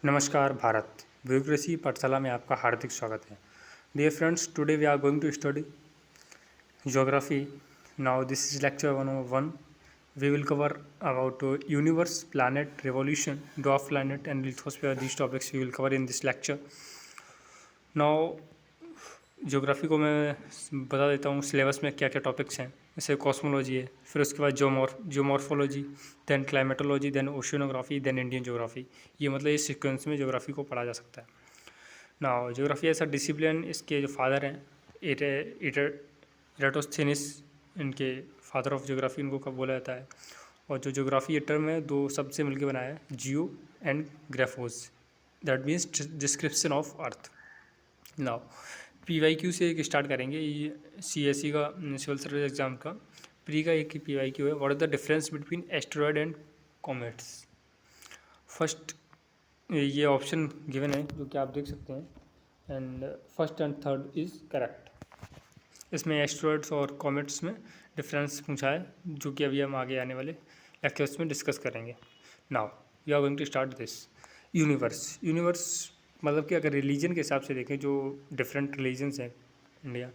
नमस्कार भारत ब्यूरोक्रेसी पाठशाला में आपका हार्दिक स्वागत है। Dear friends, today we are going to study geography. Now this is lecture 101. We will cover about universe, planet, revolution, dwarf planet and lithosphere. These topics we will cover in this lecture. Now geography को मैं बता देता हूँ syllabus में क्या क्या topics हैं। जैसे कॉस्मोलॉजी है, फिर उसके बाद geomorphology, then climatology, then oceanography, then Indian geography. ये मतलब इस सीक्वेंस में ज्योग्राफी को पढ़ा जा सकता है। नाउ ज्योग्राफी ऐसा डिसिप्लिन, इसके जो फादर हैं इराटोस्थेनिस, इनके फादर ऑफ ज्योग्राफी इनको कब बोला जाता है। और जो ज्योग्राफी ये टर्म है दो शब्द से मिलकर बनाया है, geo and graphos, that means description of earth. Now PYQ से एक स्टार्ट करेंगे। ये CSE का सिविल सर्विस एग्जाम का प्री का एक PYQ है। What is the difference between asteroid and comets. First ये ऑप्शन गिवन है जो कि आप देख सकते हैं, and first and third is correct. इसमें एस्टेरॉयड्स और कॉमेट्स में डिफरेंस पूछा है, जो कि अभी हम आगे आने वाले लेक्चर्स में डिस्कस करेंगे। Now we are going to start this. Universe मतलब कि अगर रिलीजन के हिसाब से देखें, जो डिफरेंट रिलीजन्स हैं इंडिया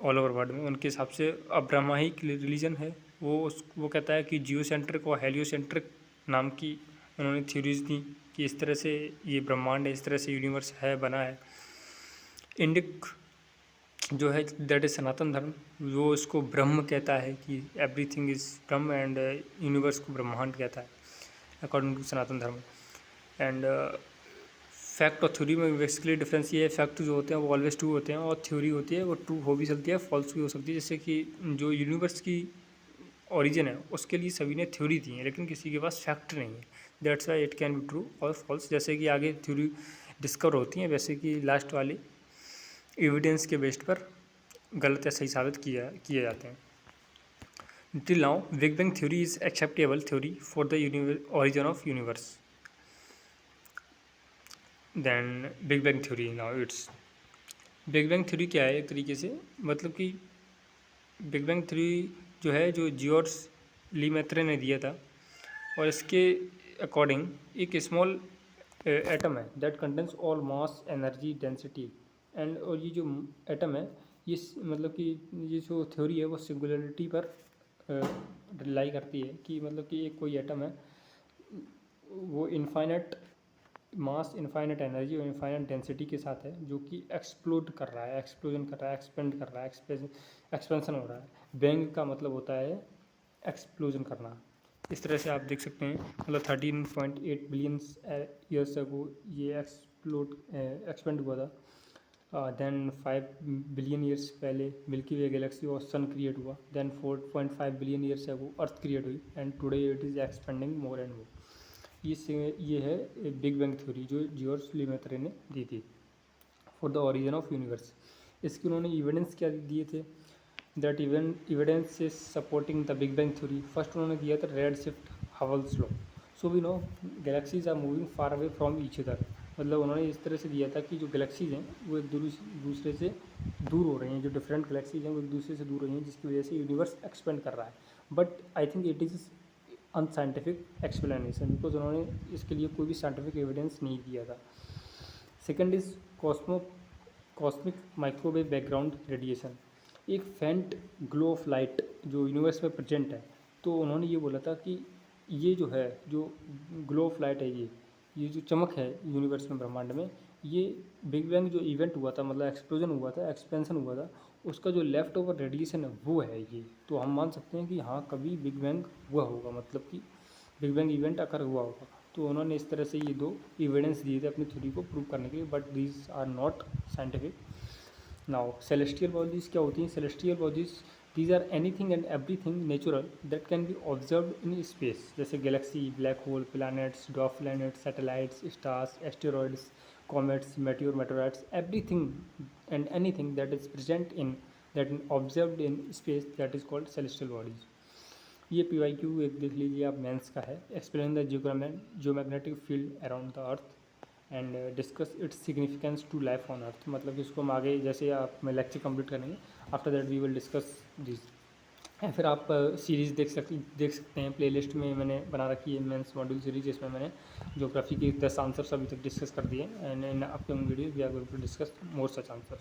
ऑल ओवर वर्ल्ड में, उनके हिसाब से अब ब्रह्माहिक रिलीजन है वो कहता है कि जियोसेंट्रिक और हेलियोसेंट्रिक नाम की उन्होंने थ्योरीज दी कि इस तरह से ये ब्रह्मांड है, इस तरह से यूनिवर्स है, बना है। इंडिक जो है दैट इज सनातन धर्म, वो इसको ब्रह्म कहता है कि everything is Brahma, and universe को ब्रह्मांड कहता है अकॉर्डिंग टू सनातन धर्म। एंड फैक्ट और थ्योरी में बेसिकली डिफरेंस ये है, फैक्ट जो होते हैं वो ऑलवेज ट्रू होते हैं, और थ्योरी होती है वो ट्रू हो भी सकती है, फॉल्स भी हो सकती है। जैसे कि जो यूनिवर्स की ओरिजिन है उसके लिए सभी ने थ्योरी दी है, लेकिन किसी के पास फैक्ट नहीं है। That's why it can be true और फॉल्स। जैसे कि आगे थ्योरी डिस्कवर होती हैं, वैसे कि लास्ट वाली एविडेंस के बेस्ड पर गलत या सही साबित किए जाते हैं। Till now big bang theory is acceptable theory for the origin of universe then big bang theory. Now it's big bang theory क्या है, एक तरीके से मतलब कि बिग बैंग थ्योरी जो है जो जियोर्स लीमेत्रे ने दिया था, और इसके अकॉर्डिंग एक स्मॉल एटम है that contains all mass energy density and, और ये जो एटम है ये मतलब कि ये जो थ्योरी है वो सिंगुलरिटी पर रिलाई करती है कि मतलब कि एक कोई एटम है वो इनफाइनाइट मास, इनफाइनाइट एनर्जी और इनफाइनाइट डेंसिटी के साथ है, जो कि एक्सप्लोड कर रहा है, एक्सप्लोजन कर रहा है, एक्सपेंड कर रहा है, एक्सपेंशन हो रहा है। बैंग का मतलब होता है एक्सप्लोजन करना। इस तरह से आप देख सकते हैं, मतलब 13.8 बिलियन ईयर्स अगो ये एक्सपेंड हुआ था। देन 5 बिलियन ईयर्स पहले मिल्की वे गैलेक्सी और सन क्रिएट हुआ। देन 4.5 बिलियन ईयर्स अगो अर्थ क्रिएट हुई, and today it is expanding more and more. ये है बिग बैंग थ्योरी जो जियोर्स लीमेत्रे ने दी थी for the origin of universe. इसके उन्होंने एविडेंस क्या दिए थे, that evidence is supporting the big bang theory. First उन्होंने दिया था red shift Hubble's law. So we know galaxies are moving far away from each other, मतलब उन्होंने इस तरह से दिया था कि जो गैलेक्सीज हैं वो एक दूसरे से दूर हो रही हैं, जो डिफरेंट गैलेक्सीज हैं वो एक दूसरे से दूर हो रही हैं, जिसकी वजह से यूनिवर्स एक्सपेंड कर रहा है। But I think it is unscientific explanation, because उन्होंने इसके लिए कोई भी साइंटिफिक एविडेंस नहीं दिया था। Second is cosmic microwave background radiation, एक फेंट ग्लो ऑफ लाइट जो यूनिवर्स में प्रेजेंट है। तो उन्होंने ये बोला था कि ये जो है जो ग्लो ऑफ लाइट है, ये जो चमक है यूनिवर्स में, ब्रह्मांड में, ये बिग बैंग जो इवेंट हुआ था, मतलब एक्सप्लोजन हुआ था, एक्सपेंशन हुआ था, उसका जो लेफ्ट ओवर रेडिएशन है वो है ये। तो हम मान सकते हैं कि हाँ कभी बिग बैंग हुआ होगा, मतलब कि बिग बैंग इवेंट अकर हुआ होगा। तो उन्होंने इस तरह से ये दो एविडेंस दिए थे अपनी थ्योरी को प्रूव करने के लिए, but these are not scientific. Now celestial bodies क्या होती हैं। Celestial bodies these are anything and everything natural that can be observe in space, जैसे galaxy, black hole, planets, dwarf planets, satellites, stars, asteroids, comets, meteorites, everything and anything that is present in that observed in space that is called celestial bodies. ये PYQ एक देख लीजिए आप, mains का है। Explain the geomagnetic field around the earth and discuss its significance to life on earth, मतलब कि इसको हम आगे जैसे आप लेक्चर कंप्लीट करेंगे, after that we will discuss this. या फिर आप सीरीज़ देख सकते हैं। प्लेलिस्ट में मैंने बना रखी है मेंस मॉड्यूल सीरीज, जिसमें मैंने ज्योग्राफी के 10 आंसर्स अभी तक डिस्कस कर दिए। And in upcoming video we are going to discuss more such answer.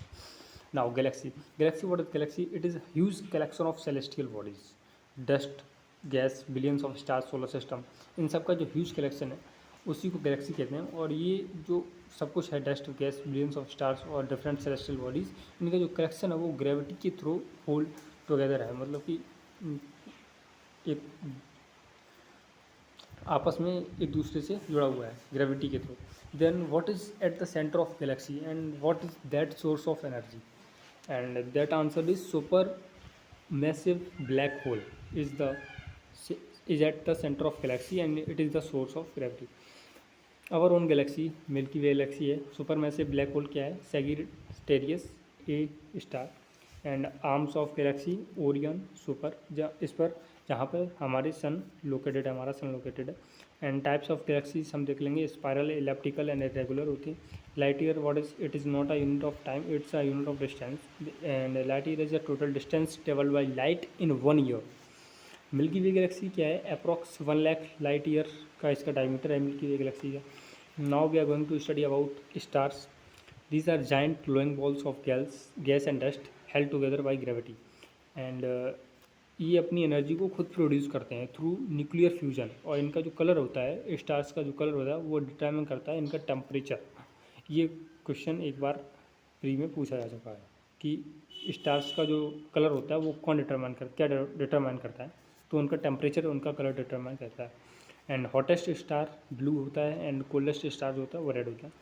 Now galaxy, what is galaxy? It is huge collection of celestial bodies, dust, gas, billions of star, solar system, इन सब का जो huge collection है उसी को Galaxy कहते हैं। और ये जो सब कुछ है, dust, gas, billions of stars और डिफरेंट सेलेस्टियल बॉडीज़, इनका जो कलेक्शन है वो ग्रेविटी के थ्रू होल्ड टुगेदर है। मतलब कि एक आपस में एक दूसरे से जुड़ा हुआ है ग्रेविटी के through. Then what is at the centre of galaxy and what is that source of energy? And that answer is super massive black hole is at the center of galaxy and it is the source of gravity. Our own galaxy, milky Way Galaxy है। Super massive black hole क्या है? Sagittarius A star. And arms of Galaxy, Orion, super, इस पर जहाँ पर हमारे सन located है, हमारा सन लोकेटेड है। एंड टाइप्स ऑफ गैलेक्सीज हम देख लेंगे, स्पायरल, इलेप्टिकल एंड इरेगुलर होती है। Light year, what is it? Is not a unit of time, it's a unit of distance. And light year is a total distance travelled by light in 1 year. Milky Way Galaxy क्या है? Approx 1 lakh light year का इसका diameter है Milky Way galaxy का। Now we are going to study about stars. These are giant glowing balls of gas and dust held together by gravity. And ये अपनी energy को खुद प्रोड्यूस करते हैं थ्रू न्यूक्लियर फ्यूजन। और इनका जो कलर होता है, स्टार्स का जो कलर होता है, वो डिटरमिन करता है इनका टेम्परेचर। ये क्वेश्चन एक बार प्री में पूछा जा चुका है कि स्टार्स का जो कलर होता है वो कौन क्या डिटरमाइन करता है? तो उनका टेम्परेचर उनका कलर डिटरमाइन करता है। एंड हॉटेस्ट स्टार ब्लू होता है एंड कोल्डेस्ट स्टार जो होता है वो रेड होता है।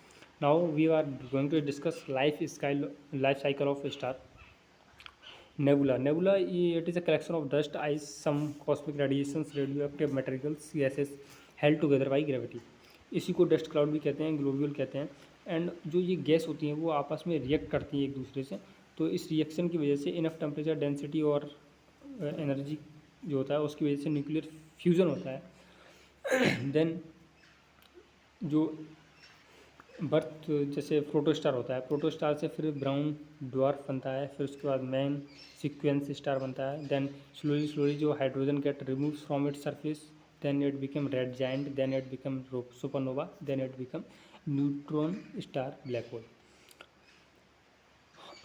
Now we are going to discuss life cycle of star. Nebula ये it is a collection of dust, ice, some cosmic radiations, radioactive materials, gases held together by gravity. इसी को dust cloud भी कहते हैं, globule कहते हैं। And जो ये गैस होती हैं वो आपस में रिएक्ट करती हैं एक दूसरे से। तो इस रिएक्शन की वजह से इनफ टेम्परेचर, डेंसिटी और एनर्जी जो होता है उसकी वजह से न्यूक्लियर फ्यूज़न होता है। देन जो बर्थ, जैसे प्रोटोस्टार होता है, प्रोटोस्टार से फिर ब्राउन ड्वार्फ बनता है, फिर उसके बाद मेन सीक्वेंस स्टार बनता है। देन स्लोली जो hydrogen get removes from its surface, then it become red giant, then it become supernova, then it become neutron star black hole.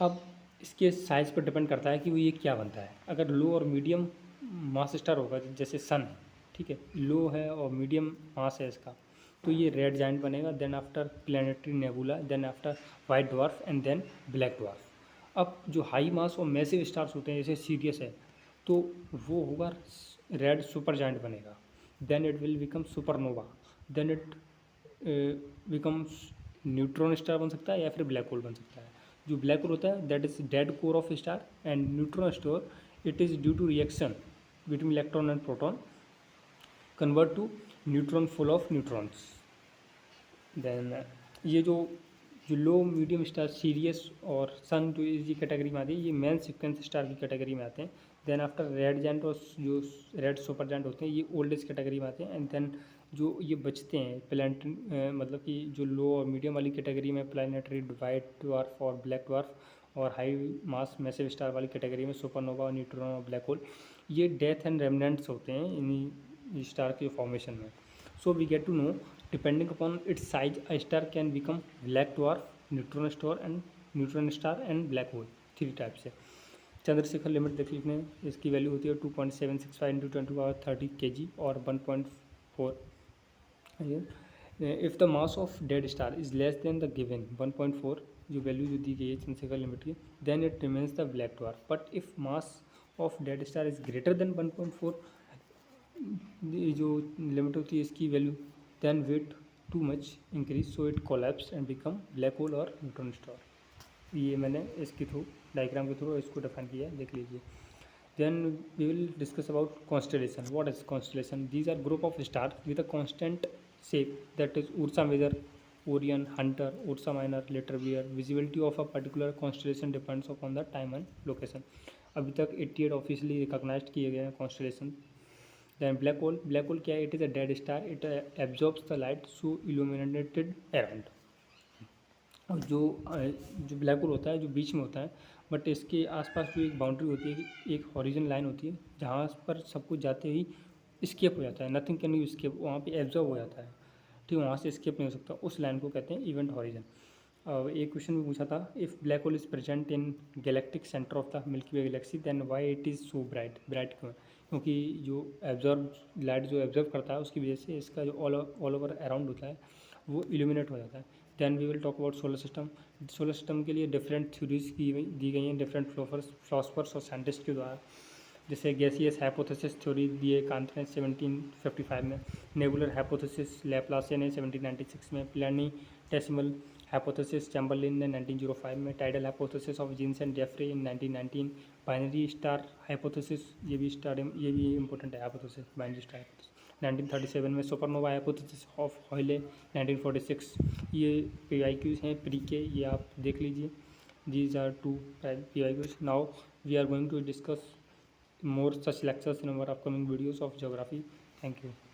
अब इसके साइज़ पर डिपेंड करता है कि वो ये क्या बनता है। अगर लो और मीडियम मास स्टार होगा, जैसे सन है, ठीक है, लो है और मीडियम मास है इसका, तो ये रेड जाइंट बनेगा। Then after planetary nebula, then after white dwarf and then black dwarf. अब जो हाई मास और मैसिव स्टार्स होते हैं, जैसे सीरियस है, तो वो होगा रेड सुपर जाइंट बनेगा। Then it will become supernova, then it becomes neutron star बन सकता है या फिर ब्लैक होल बन सकता है। जो ब्लैक होल होता है that is dead core of star. And neutron star, it is due to reaction between electron and proton convert to neutron full of neutrons. Then ये जो जो लो मीडियम स्टार, सीरियस और सन जो इसी कैटेगरी में आती है, ये मेन सीक्वेंस स्टार की कैटेगरी में आते हैं। देन आफ्टर रेड जाइंट और जो रेड सुपर जाइंट होते हैं, ये ओल्डेस्ट कैटेगरी में आते हैं। एंड देन जो ये बचते हैं प्लैनेटरी, मतलब कि जो लो और मीडियम वाली कैटेगरी में प्लैनेटरी, वाइट ड्वार्फ और ब्लैक ड्वार्फ, और हाई मास मैसिव स्टार वाली कैटेगरी में सुपरनोवा, न्यूट्रॉन और ब्लैक होल, ये डेथ एंड रेमनेंट्स होते हैं इन्हीं स्टार के फॉर्मेशन में। So we get to know, depending upon its size, a star can become black dwarf, neutron star and black hole, 3 type से। Chandrasekhar limit देख लिखने, इसकी वैल्यू होती है 2.765 इंटू 10⁻30 kg और 1.4। If the mass of dead star is less than the given 1.4, जो value जो दी गई है चंद्रशेखर लिमिट की, then it remains the black dwarf. But if mass of dead star is greater than 1.4, जो लिमिट होती है इसकी value, then weight too much increase, so it collapse and become black hole और न्यूट्रॉन स्टार। ये मैंने इसके through diagram के through इसको डिफाइन किया है, देख लीजिए। Then we will discuss about constellation. What is constellation? These are group of star with a constant shape, that is Ursa Major, Orion, Hunter, Ursa Minor, later Bear. Visibility of a particular constellation depends upon the time and location. अभी तक 88 officially recognised किए गए हैं constellation. Then black hole, black hole क्या है? It is a dead star, it absorbs the light so illuminated around. और जो black hole होता है, जो बीच में होता है, बट इसके आसपास जो एक बाउंड्री होती है कि एक हॉरिजन लाइन होती है जहाँ पर सब कुछ जाते ही स्केप हो जाता है, नथिंग कैन यू स्केप, वहाँ पे एब्जॉर्ब हो जाता है, ठीक है, वहाँ से स्केप नहीं हो सकता, उस लाइन को कहते हैं इवेंट हॉरिजन। एक क्वेश्चन भी पूछा था, if black hole is present in galactic centre of the Milky Way galaxy then why it is so bright, bright क्यों है? क्योंकि जो एब्जॉर्ब लाइट जो एब्जॉर्ब करता है उसकी वजह से इसका जो ऑल ओवर अराउंड होता है वो इल्यूमिनेट हो जाता है। Then we will talk about solar system. Solar system के लिए डिफरेंट थ्योरीज दी गई हैं डिफरेंट फिलोसफर्स और साइंटिस्ट के द्वारा, जैसे गैसियस हाइपोथेसिस थ्योरी दिए कांत ने 1755 में, नेबुलर हाइपोथेसिस लैप्लासियन ने 1796 में, प्लैनेटेसिमल हाइपोथेसिस चैम्बरलिन ने 1905 में, tidal hypothesis of Jeans and Jeffrey in 1919, binary star hypothesis, ये भी इंपॉर्टेंट है हाइपोथेसिस, बाइनरी स्टार हाइपोथेसिस 1937 में, सुपरनोवा हाइपोथेसिस ऑफ हॉयले 1946। ये PYQs हैं प्री के, ये आप देख लीजिए। These are two PYQs. Now we are going to discuss more such lectures in our upcoming videos of geography. Thank you.